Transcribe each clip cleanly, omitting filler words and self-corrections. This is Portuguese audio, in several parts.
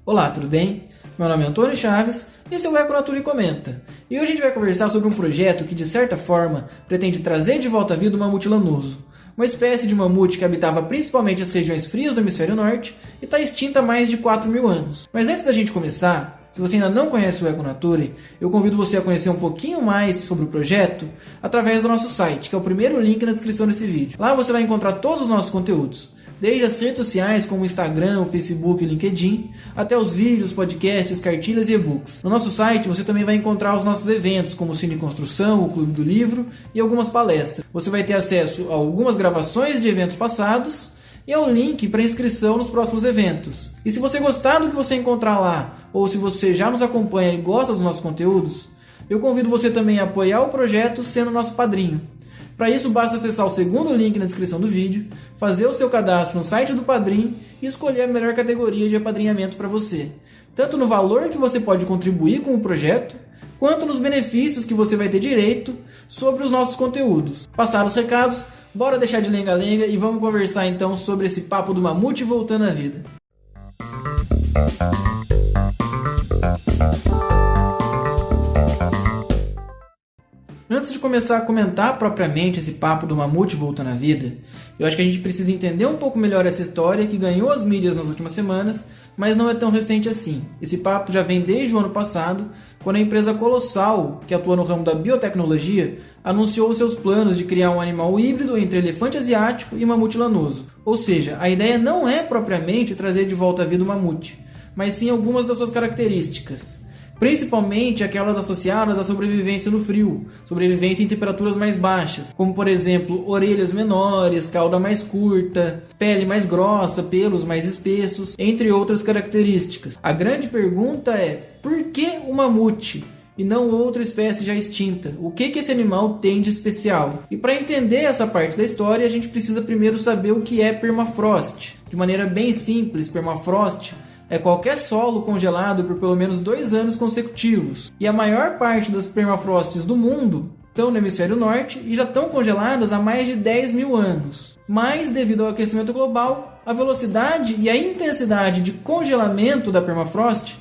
Olá, tudo bem? Meu nome é Antônio Chaves e esse é o Econatura e Comenta. E hoje a gente vai conversar sobre um projeto que, de certa forma, pretende trazer de volta à vida o mamute lanoso, uma espécie de mamute que habitava principalmente as regiões frias do hemisfério norte e está extinta há mais de 4.000 anos. Mas antes da gente começar, se você ainda não conhece o Econature, eu convido você a conhecer um pouquinho mais sobre o projeto através do nosso site, que é o primeiro link na descrição desse vídeo. Lá você vai encontrar todos os nossos conteúdos, desde as redes sociais como o Instagram, o Facebook e o LinkedIn, até os vídeos, podcasts, cartilhas e e-books. No nosso site você também vai encontrar os nossos eventos, como o Cine Construção, o Clube do Livro e algumas palestras. Você vai ter acesso a algumas gravações de eventos passados e ao link para inscrição nos próximos eventos. E se você gostar do que você encontrar lá, ou se você já nos acompanha e gosta dos nossos conteúdos, eu convido você também a apoiar o projeto sendo nosso padrinho. Para isso, basta acessar o segundo link na descrição do vídeo, fazer o seu cadastro no site do Padrim e escolher a melhor categoria de apadrinhamento para você, tanto no valor que você pode contribuir com o projeto, quanto nos benefícios que você vai ter direito sobre os nossos conteúdos. Passados os recados, bora deixar de lenga-lenga e vamos conversar então sobre esse papo do mamute voltando à vida. Antes de começar a comentar propriamente esse papo do mamute voltando à vida, eu acho que a gente precisa entender um pouco melhor essa história que ganhou as mídias nas últimas semanas, mas não é tão recente assim. Esse papo já vem desde o ano passado, quando a empresa Colossal, que atua no ramo da biotecnologia, anunciou seus planos de criar um animal híbrido entre elefante asiático e mamute lanoso. Ou seja, a ideia não é propriamente trazer de volta à vida o mamute, mas sim algumas das suas características. Principalmente aquelas associadas à sobrevivência no frio, sobrevivência em temperaturas mais baixas, como por exemplo, orelhas menores, cauda mais curta, pele mais grossa, pelos mais espessos, entre outras características. A grande pergunta é, por que o mamute e não outra espécie já extinta? O que esse animal tem de especial? E para entender essa parte da história, a gente precisa primeiro saber o que é permafrost. De maneira bem simples, permafrost é qualquer solo congelado por pelo menos 2 anos consecutivos. E a maior parte das permafrosts do mundo estão no hemisfério norte e já estão congeladas há mais de 10.000 anos. Mas, devido ao aquecimento global, a velocidade e a intensidade de congelamento da permafrost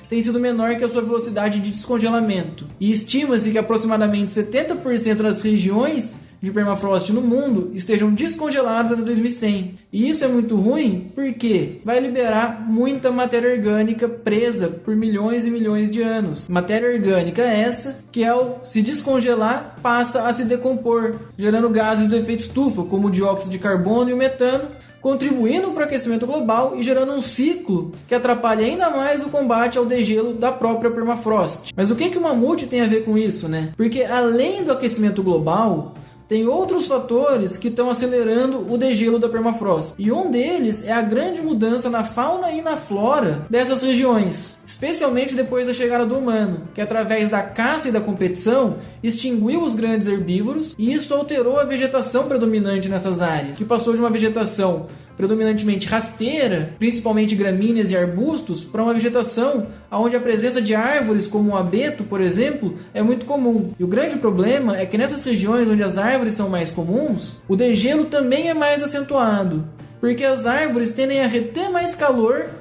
tem sido menor que a sua velocidade de descongelamento. E estima-se que aproximadamente 70% das regiões de permafrost no mundo estejam descongelados até 2100. E isso é muito ruim porque vai liberar muita matéria orgânica presa por milhões e milhões de anos. Matéria orgânica essa que, ao se descongelar, passa a se decompor, gerando gases do efeito estufa, como o dióxido de carbono e o metano, contribuindo para o aquecimento global e gerando um ciclo que atrapalha ainda mais o combate ao degelo da própria permafrost. Mas o que o mamute tem a ver com isso, né? Porque além do aquecimento global, tem outros fatores que estão acelerando o degelo da permafrost. E um deles é a grande mudança na fauna e na flora dessas regiões, especialmente depois da chegada do humano, que através da caça e da competição extinguiu os grandes herbívoros, e isso alterou a vegetação predominante nessas áreas, que passou de uma vegetação predominantemente rasteira, principalmente gramíneas e arbustos, para uma vegetação onde a presença de árvores como o abeto, por exemplo, é muito comum. E o grande problema é que nessas regiões onde as árvores são mais comuns, o degelo também é mais acentuado, porque as árvores tendem a reter mais calor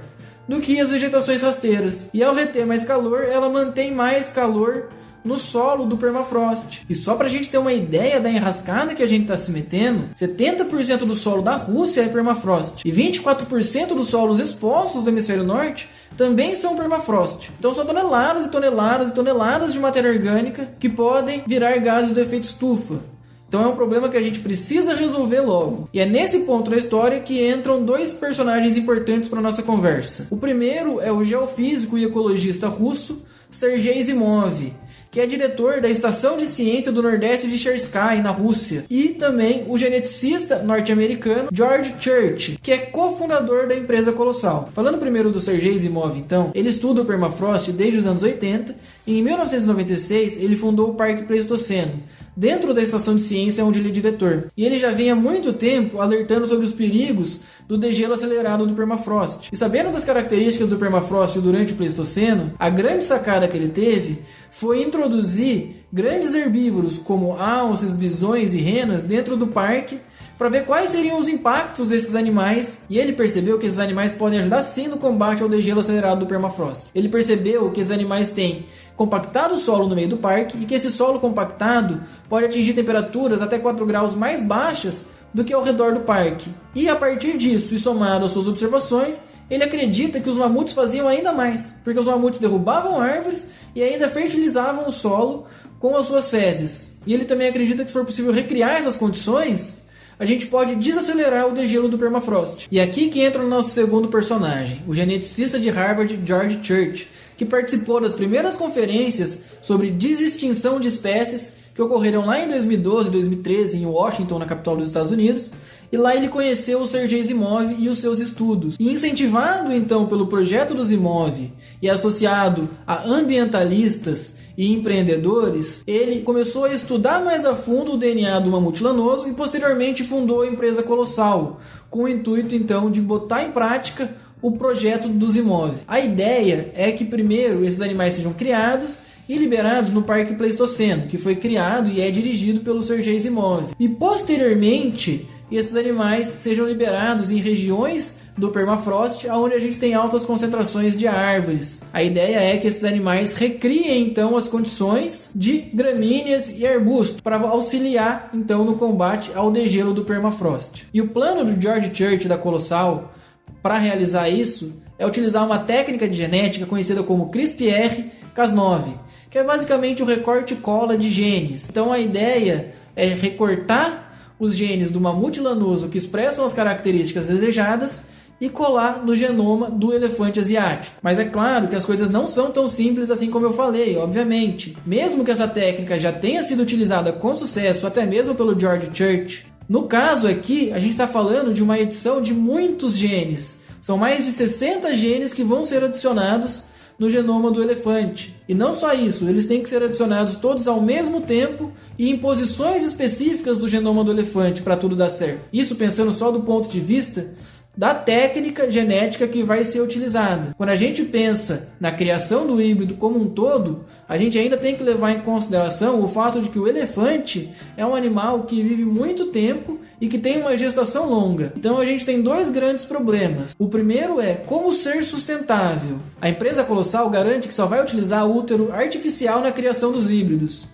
do que as vegetações rasteiras. E ao reter mais calor, ela mantém mais calor no solo do permafrost. E só pra gente ter uma ideia da enrascada que a gente tá se metendo, 70% do solo da Rússia é permafrost. E 24% dos solos expostos do hemisfério norte também são permafrost. Então são toneladas e toneladas e toneladas de matéria orgânica que podem virar gases do efeito estufa. Então é um problema que a gente precisa resolver logo. E é nesse ponto da história que entram 2 personagens importantes para nossa conversa. O primeiro é o geofísico e ecologista russo Sergei Zimov, que é diretor da Estação de Ciência do Nordeste de Cherskasy, na Rússia, e também o geneticista norte-americano George Church, que é cofundador da empresa Colossal. Falando primeiro do Sergei Zimov, então, ele estuda o permafrost desde os anos 80, e em 1996 ele fundou o Parque Pleistoceno, dentro da Estação de Ciência onde ele é diretor. E ele já vem há muito tempo alertando sobre os perigos do degelo acelerado do permafrost. E sabendo das características do permafrost durante o Pleistoceno, a grande sacada que ele teve foi introduzir grandes herbívoros como alces, bisões e renas dentro do parque para ver quais seriam os impactos desses animais, e ele percebeu que esses animais podem ajudar sim no combate ao degelo acelerado do permafrost. Ele percebeu que esses animais têm compactado o solo no meio do parque e que esse solo compactado pode atingir temperaturas até 4 graus mais baixas do que ao redor do parque. E a partir disso, e somado às suas observações, ele acredita que os mamutes faziam ainda mais, porque os mamutes derrubavam árvores e ainda fertilizavam o solo com as suas fezes. E ele também acredita que se for possível recriar essas condições, a gente pode desacelerar o degelo do permafrost. E aqui que entra o nosso segundo personagem, o geneticista de Harvard, George Church, que participou das primeiras conferências sobre desextinção de espécies que ocorreram lá em 2012 e 2013 em Washington, na capital dos Estados Unidos, e lá ele conheceu o Sergei Zimov e os seus estudos. E incentivado então pelo projeto do Zimov e associado a ambientalistas e empreendedores, ele começou a estudar mais a fundo o DNA do mamute lanoso e posteriormente fundou a empresa Colossal, com o intuito então de botar em prática o projeto do Zimov. A ideia é que primeiro esses animais sejam criados e liberados no Parque Pleistoceno, que foi criado e é dirigido pelo Sergei Zimov. E posteriormente esses animais sejam liberados em regiões do permafrost, onde a gente tem altas concentrações de árvores. A ideia é que esses animais recriem então as condições de gramíneas e arbustos para auxiliar então no combate ao degelo do permafrost. E o plano do George Church da Colossal para realizar isso é utilizar uma técnica de genética conhecida como CRISPR-Cas9, que é basicamente o recorte e cola de genes. Então a ideia é recortar os genes do mamute lanoso que expressam as características desejadas e colar no genoma do elefante asiático. Mas é claro que as coisas não são tão simples assim como eu falei, obviamente. Mesmo que essa técnica já tenha sido utilizada com sucesso, até mesmo pelo George Church, no caso aqui a gente está falando de uma edição de muitos genes. São mais de 60 genes que vão ser adicionados no genoma do elefante. E não só isso, eles têm que ser adicionados todos ao mesmo tempo e em posições específicas do genoma do elefante para tudo dar certo. Isso pensando só do ponto de vista da técnica genética que vai ser utilizada. Quando a gente pensa na criação do híbrido como um todo, a gente ainda tem que levar em consideração o fato de que o elefante é um animal que vive muito tempo e que tem uma gestação longa. Então a gente tem dois grandes problemas. O primeiro é como ser sustentável. A empresa Colossal garante que só vai utilizar útero artificial na criação dos híbridos,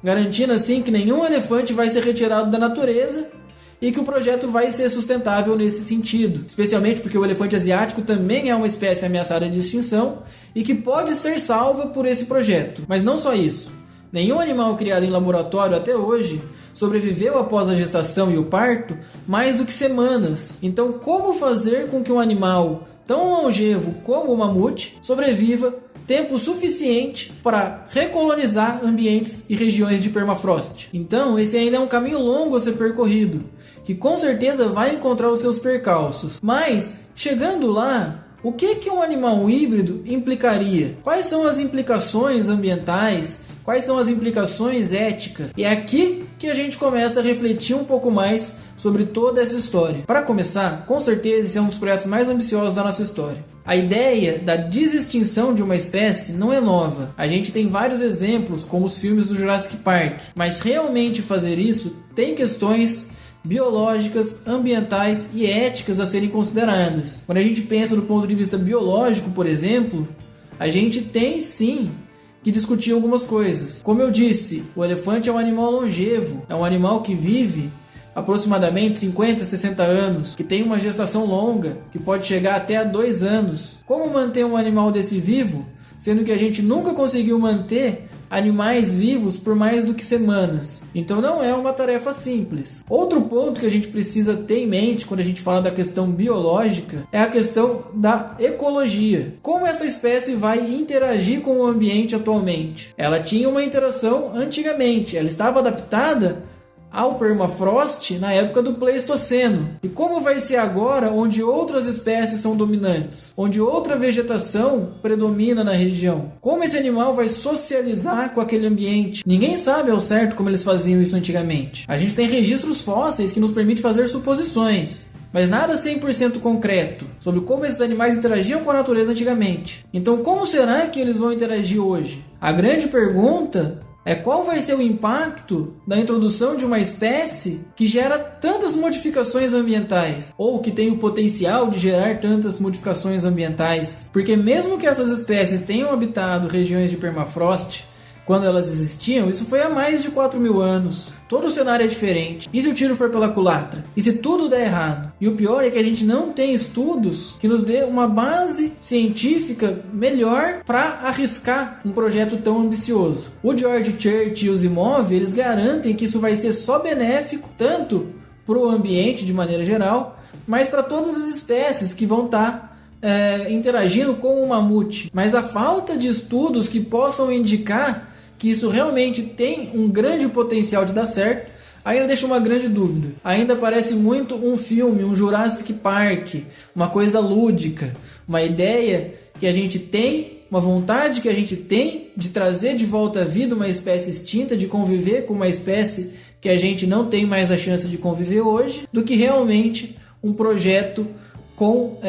garantindo assim que nenhum elefante vai ser retirado da natureza e que o projeto vai ser sustentável nesse sentido, especialmente porque o elefante asiático também é uma espécie ameaçada de extinção e que pode ser salva por esse projeto. Mas não só isso, nenhum animal criado em laboratório até hoje sobreviveu após a gestação e o parto mais do que semanas. Então, como fazer com que um animal tão longevo como o mamute sobreviva tempo suficiente para recolonizar ambientes e regiões de permafrost? Então, esse ainda é um caminho longo a ser percorrido, que com certeza vai encontrar os seus percalços. Mas, chegando lá, o que um animal híbrido implicaria? Quais são as implicações ambientais? Quais são as implicações éticas? E é aqui que a gente começa a refletir um pouco mais sobre toda essa história. Para começar, com certeza esse é um dos projetos mais ambiciosos da nossa história. A ideia da desextinção de uma espécie não é nova. A gente tem vários exemplos, como os filmes do Jurassic Park. Mas realmente fazer isso tem questões biológicas, ambientais e éticas a serem consideradas. Quando a gente pensa do ponto de vista biológico, por exemplo, a gente tem sim que discutir algumas coisas. Como eu disse, o elefante é um animal longevo, é um animal que vive aproximadamente 50, 60 anos, que tem uma gestação longa, que pode chegar até a 2 anos. Como manter um animal desse vivo, sendo que a gente nunca conseguiu manter animais vivos por mais do que semanas? Então não é uma tarefa simples. Outro ponto que a gente precisa ter em mente quando a gente fala da questão biológica é a questão da ecologia. Como essa espécie vai interagir com o ambiente atualmente? Ela tinha uma interação antigamente, ela estava adaptada ao permafrost na época do Pleistoceno. E como vai ser agora, onde outras espécies são dominantes, onde outra vegetação predomina na região? Como esse animal vai socializar com aquele ambiente? Ninguém sabe ao certo como eles faziam isso antigamente. A gente tem registros fósseis que nos permitem fazer suposições, mas nada 100% concreto sobre como esses animais interagiam com a natureza antigamente. Então como será que eles vão interagir hoje? A grande pergunta é qual vai ser o impacto da introdução de uma espécie que gera tantas modificações ambientais, ou que tem o potencial de gerar tantas modificações ambientais. Porque mesmo que essas espécies tenham habitado regiões de permafrost, quando elas existiam, isso foi há mais de 4.000 anos. Todo o cenário é diferente. E se o tiro for pela culatra? E se tudo der errado? E o pior é que a gente não tem estudos que nos dê uma base científica melhor para arriscar um projeto tão ambicioso. O George Church e o Asimov, eles garantem que isso vai ser só benéfico, tanto para o ambiente de maneira geral, mas para todas as espécies que vão estar interagindo com o mamute. Mas a falta de estudos que possam indicar que isso realmente tem um grande potencial de dar certo, ainda deixa uma grande dúvida. Ainda parece muito um filme, um Jurassic Park, uma coisa lúdica, uma ideia que a gente tem, uma vontade que a gente tem de trazer de volta à vida uma espécie extinta, de conviver com uma espécie que a gente não tem mais a chance de conviver hoje, do que realmente um projeto com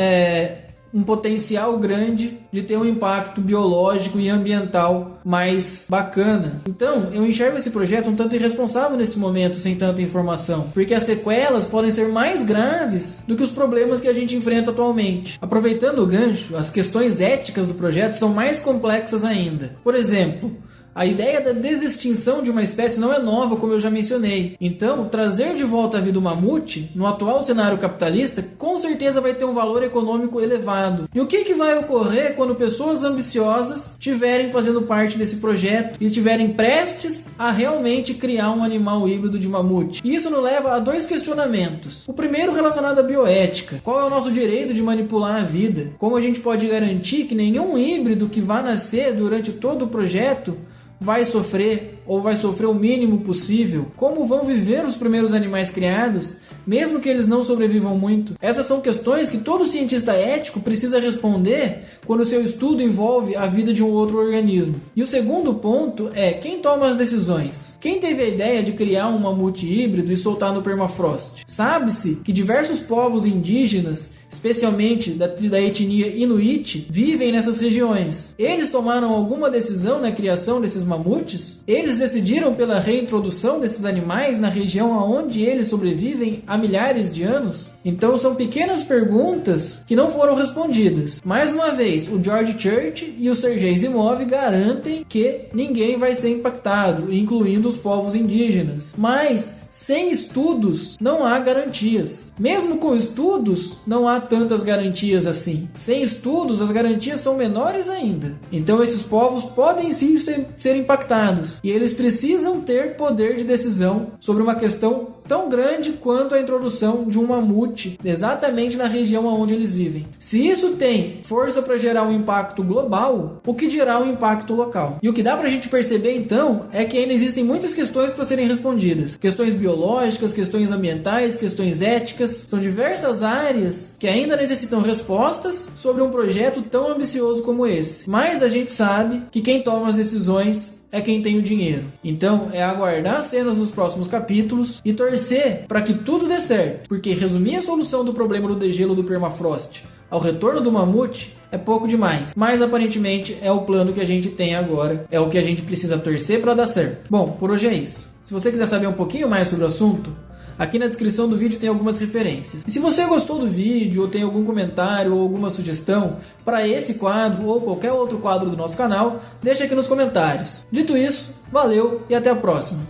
um potencial grande de ter um impacto biológico e ambiental mais bacana. Então, eu enxergo esse projeto um tanto irresponsável nesse momento, sem tanta informação, porque as sequelas podem ser mais graves do que os problemas que a gente enfrenta atualmente. Aproveitando o gancho, as questões éticas do projeto são mais complexas ainda. Por exemplo, a ideia da desextinção de uma espécie não é nova, como eu já mencionei. Então, trazer de volta à vida o mamute, no atual cenário capitalista, com certeza vai ter um valor econômico elevado. E o que vai ocorrer quando pessoas ambiciosas estiverem fazendo parte desse projeto e estiverem prestes a realmente criar um animal híbrido de mamute? E isso nos leva a dois questionamentos. O primeiro relacionado à bioética. Qual é o nosso direito de manipular a vida? Como a gente pode garantir que nenhum híbrido que vá nascer durante todo o projeto vai sofrer ou vai sofrer o mínimo possível? Como vão viver os primeiros animais criados, mesmo que eles não sobrevivam muito? Essas são questões que todo cientista ético precisa responder quando o seu estudo envolve a vida de um outro organismo. E o segundo ponto é quem toma as decisões. Quem teve a ideia de criar um mamute híbrido e soltar no permafrost? Sabe-se que diversos povos indígenas, especialmente da etnia Inuit, vivem nessas regiões. Eles tomaram alguma decisão na criação desses mamutes? Eles decidiram pela reintrodução desses animais na região onde eles sobrevivem há milhares de anos? Então são pequenas perguntas que não foram respondidas. Mais uma vez, o George Church e o Sergei Asimov garantem que ninguém vai ser impactado, incluindo os povos indígenas. Mas sem estudos não há garantias. Mesmo com estudos, não há tantas garantias assim. Sem estudos, as garantias são menores ainda. Então esses povos podem sim ser impactados. E eles precisam ter poder de decisão sobre uma questão tão grande quanto a introdução de um mamute exatamente na região onde eles vivem. Se isso tem força para gerar um impacto global, o que dirá um impacto local? E o que dá para a gente perceber então é que ainda existem muitas questões para serem respondidas. Questões biológicas, questões ambientais, questões éticas. São diversas áreas que ainda necessitam respostas sobre um projeto tão ambicioso como esse. Mas a gente sabe que quem toma as decisões é quem tem o dinheiro. Então é aguardar as cenas dos próximos capítulos e torcer para que tudo dê certo, porque resumir a solução do problema do degelo do permafrost ao retorno do mamute é pouco demais, mas aparentemente é o plano que a gente tem agora, é o que a gente precisa torcer para dar certo. Bom, por hoje é isso. Se você quiser saber um pouquinho mais sobre o assunto, aqui na descrição do vídeo tem algumas referências. E se você gostou do vídeo, ou tem algum comentário ou alguma sugestão para esse quadro ou qualquer outro quadro do nosso canal, deixa aqui nos comentários. Dito isso, valeu e até a próxima!